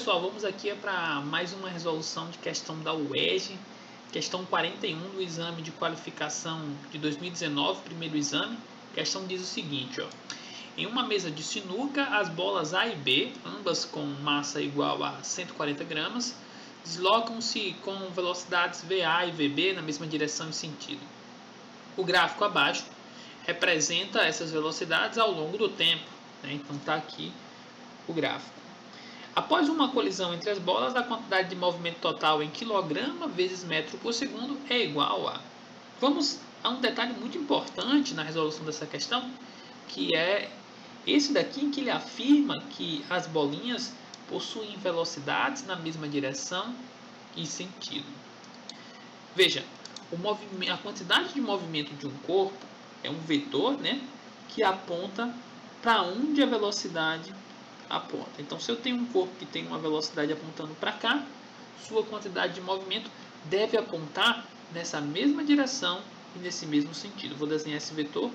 pessoal, vamos aqui para mais uma resolução de questão da UERJ, questão 41 do exame de qualificação de 2019, primeiro exame. A questão diz o seguinte, ó: em uma mesa de sinuca, as bolas A e B, ambas com massa igual a 140 gramas, deslocam-se com velocidades VA e VB na mesma direção e sentido. O gráfico abaixo representa essas velocidades ao longo do tempo, né? Então está aqui o gráfico. Após uma colisão entre as bolas, a quantidade de movimento total em quilograma vezes metro por segundo é igual a... Vamos a um detalhe muito importante na resolução dessa questão, que é esse daqui, em que ele afirma que as bolinhas possuem velocidades na mesma direção e sentido. Veja, a quantidade de movimento de um corpo é um vetor, né, que aponta para onde a velocidade aponta. Então, se eu tenho um corpo que tem uma velocidade apontando para cá, sua quantidade de movimento deve apontar nessa mesma direção e nesse mesmo sentido. Vou desenhar esse vetor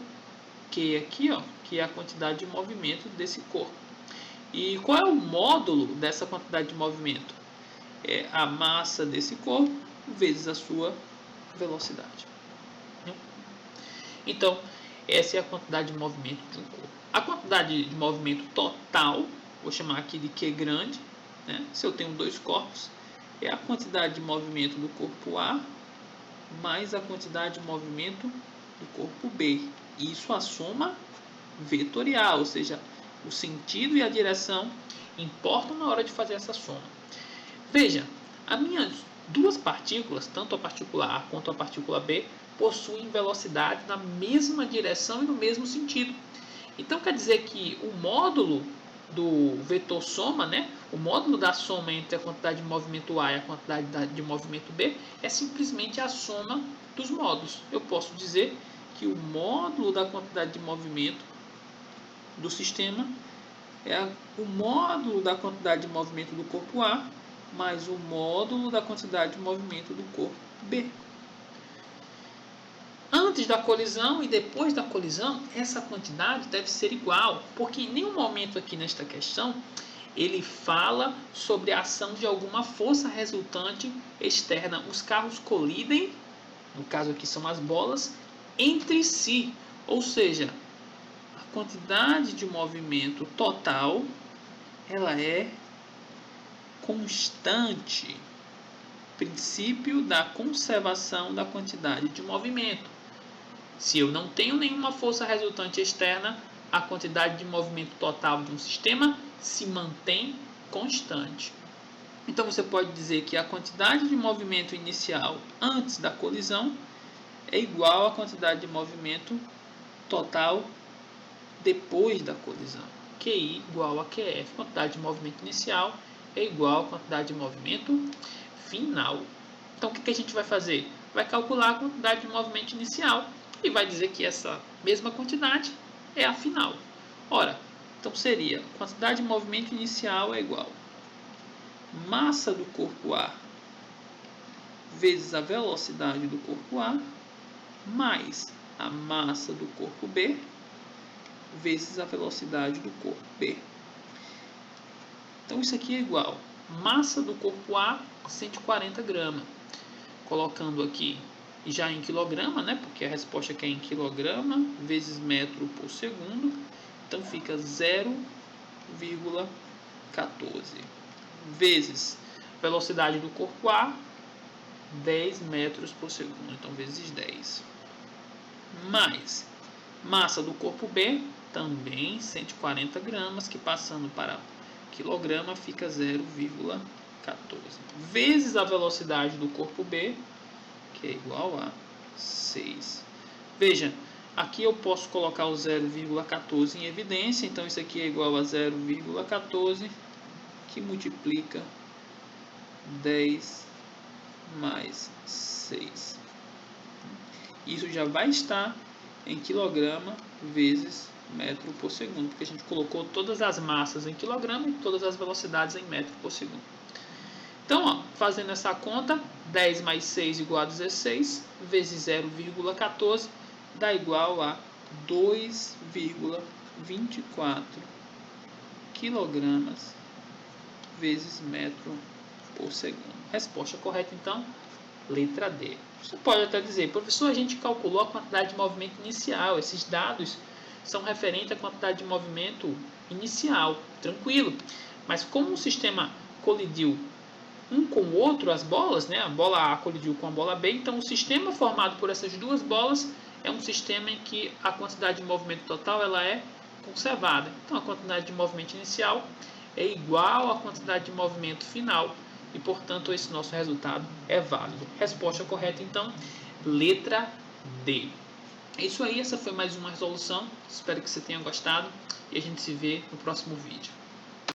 Q aqui, ó, que é a quantidade de movimento desse corpo. E qual é o módulo dessa quantidade de movimento? É a massa desse corpo vezes a sua velocidade. Então, essa é a quantidade de movimento de um corpo. A quantidade de movimento total, vou chamar aqui de Q grande, né? Se eu tenho dois corpos, é a quantidade de movimento do corpo A mais a quantidade de movimento do corpo B. Isso a soma vetorial, ou seja, o sentido e a direção importam na hora de fazer essa soma. Veja, as minhas duas partículas, tanto a partícula A quanto a partícula B, possuem velocidade na mesma direção e no mesmo sentido. Então quer dizer que o módulo do vetor soma, né, o módulo da soma entre a quantidade de movimento A e a quantidade de movimento B é simplesmente a soma dos módulos. Eu posso dizer que o módulo da quantidade de movimento do sistema é o módulo da quantidade de movimento do corpo A mais o módulo da quantidade de movimento do corpo B. Antes da colisão e depois da colisão, essa quantidade deve ser igual, porque em nenhum momento aqui nesta questão ele fala sobre a ação de alguma força resultante externa. Os carros colidem, no caso aqui são as bolas, entre si, ou seja, a quantidade de movimento total ela é constante. Princípio da conservação da quantidade de movimento. Se eu não tenho nenhuma força resultante externa, a quantidade de movimento total de um sistema se mantém constante. Então você pode dizer que a quantidade de movimento inicial antes da colisão é igual à quantidade de movimento total depois da colisão. QI igual a QF. Quantidade de movimento inicial é igual à quantidade de movimento final. Então o que a gente vai fazer? Vai calcular a quantidade de movimento inicial e vai dizer que essa mesma quantidade é a final. Ora, então seria quantidade de movimento inicial é igual massa do corpo A vezes a velocidade do corpo A mais a massa do corpo B vezes a velocidade do corpo B. Então isso aqui é igual massa do corpo A 140 gramas. Colocando aqui já em quilograma, né? Porque a resposta aqui é em quilograma vezes metro por segundo. Então fica 0,14 vezes velocidade do corpo A, 10 metros por segundo. Então vezes 10. Mais massa do corpo B, também 140 gramas, que passando para quilograma fica 0,14. Vezes a velocidade do corpo B, que é igual a 6. Veja, aqui eu posso colocar o 0,14 em evidência, então isso aqui é igual a 0,14, que multiplica 10 mais 6. Isso já vai estar em quilograma vezes metro por segundo, porque a gente colocou todas as massas em quilograma e todas as velocidades em metro por segundo. Então, ó, fazendo essa conta, 10 mais 6 igual a 16, vezes 0,14, dá igual a 2,24 quilogramas vezes metro por segundo. Resposta correta, então, letra D. Você pode até dizer, professor, a gente calculou a quantidade de movimento inicial. Esses dados são referentes à quantidade de movimento inicial. Tranquilo. Mas como o sistema colidiu um com o outro, as bolas, né? A bola A colidiu com a bola B, então o sistema formado por essas duas bolas é um sistema em que a quantidade de movimento total ela é conservada. Então a quantidade de movimento inicial é igual à quantidade de movimento final e, portanto, esse nosso resultado é válido. Resposta correta, então, letra D. É isso aí, essa foi mais uma resolução. Espero que você tenha gostado e a gente se vê no próximo vídeo.